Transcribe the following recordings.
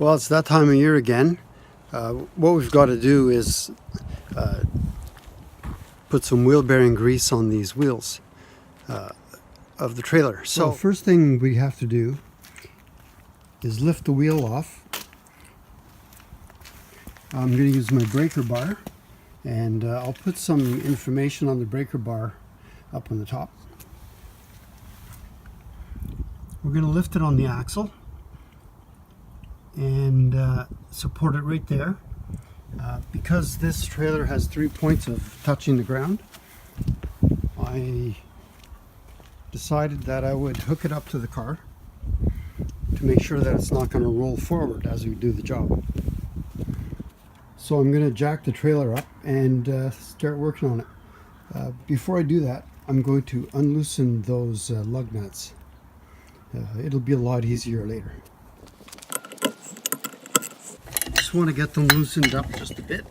Well, it's that time of year again. What we've got to do is put some wheel bearing grease on these wheels of the trailer. So first thing we have to do is lift the wheel off. I'm going to use my breaker bar, and I'll put some information on the breaker bar up on the top. We're going to lift it on the axle and support it right there. Because this trailer has 3 points of touching the ground, I decided that I would hook it up to the car to make sure that it's not going to roll forward as we do the job. So I'm going to jack the trailer up and start working on it. Before I do that, I'm going to unloosen those lug nuts. It'll be a lot easier later. Just want to get them loosened up just a bit.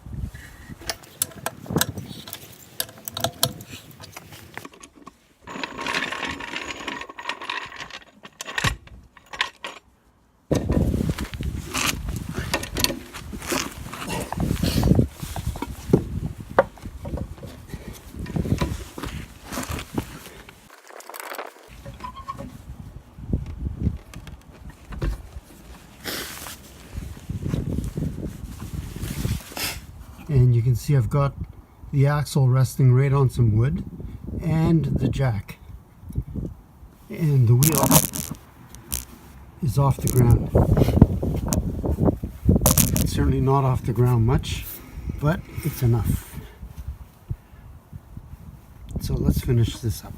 And you can see I've got the axle resting right on some wood and the jack. And the wheel is off the ground. It's certainly not off the ground much, but it's enough. So let's finish this up.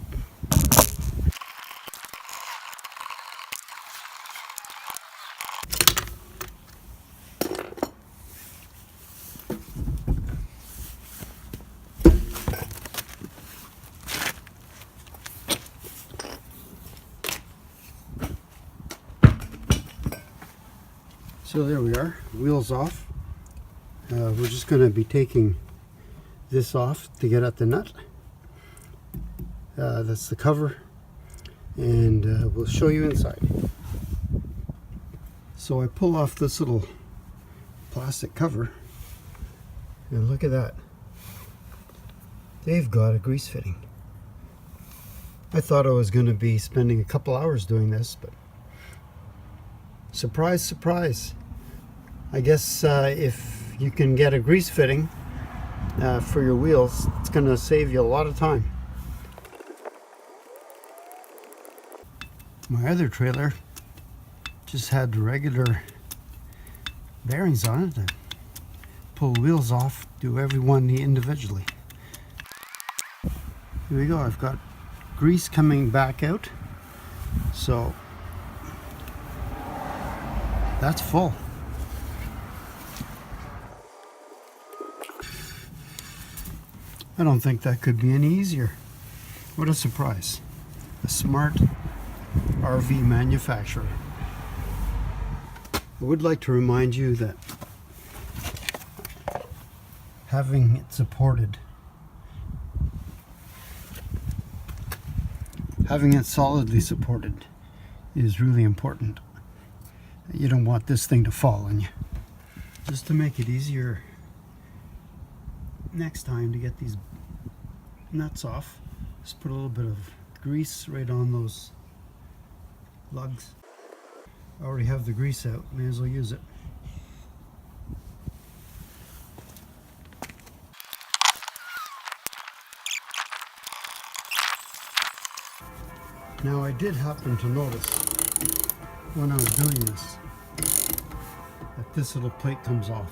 So there we are, wheels off. We're just going to be taking this off to get at the nut. That's the cover, and we'll show you inside. So I pull off this little plastic cover, and look at that. They've got a grease fitting. I thought I was going to be spending a couple hours doing this, but surprise, surprise. I guess if you can get a grease fitting for your wheels, it's going to save you a lot of time. My other trailer just had the regular bearings on it. I pull the wheels off, do every one individually. Here we go, I've got grease coming back out, so that's full. I don't think that could be any easier. What a surprise. A smart RV manufacturer. I would like to remind you that having it supported, having it solidly supported is really important. You don't want this thing to fall on you. Just to make it easier next time to get these nuts off, just put a little bit of grease right on those lugs. I already have the grease out, may as well use it. Now I did happen to notice when I was doing this that this little plate comes off.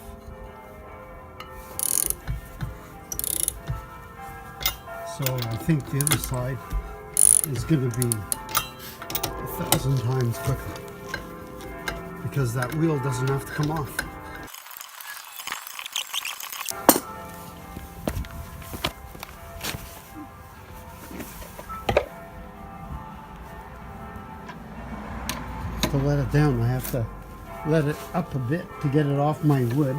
So I think the other side is going to be 1,000 times quicker because that wheel doesn't have to come off. To let it down, I have to let it up a bit to get it off my wood.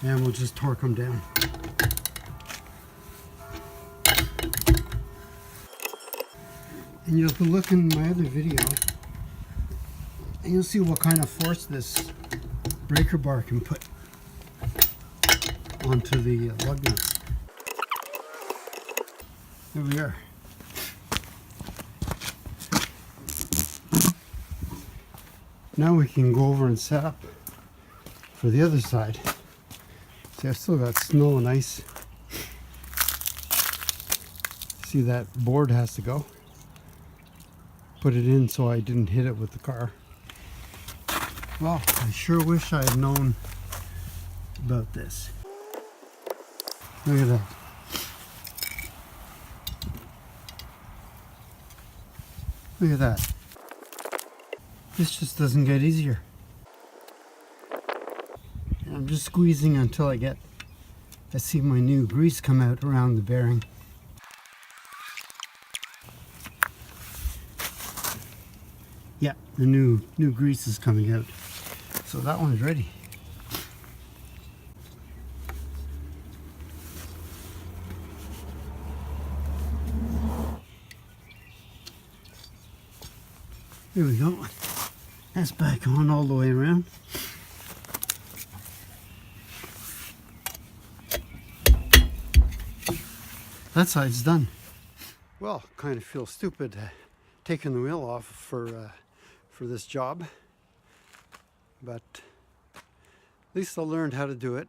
and we'll just torque them down. And you'll look in my other video and you'll see what kind of force this breaker bar can put onto the lug nuts. There we are. Now we can go over and set up for the other side. See, I've still got snow and ice. See, that board has to go. Put it in so I didn't hit it with the car. Well, I sure wish I had known about this. Look at that. Look at that. This just doesn't get easier. I'm just squeezing until I see my new grease come out around the bearing. Yeah, the new grease is coming out. So that one's ready. There we go. That's back on all the way around. That side's done. Well, kind of feel stupid taking the wheel off for this job, but at least I learned how to do it,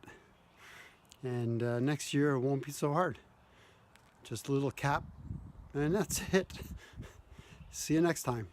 and next year it won't be so hard. Just a little cap, and that's it. See you next time.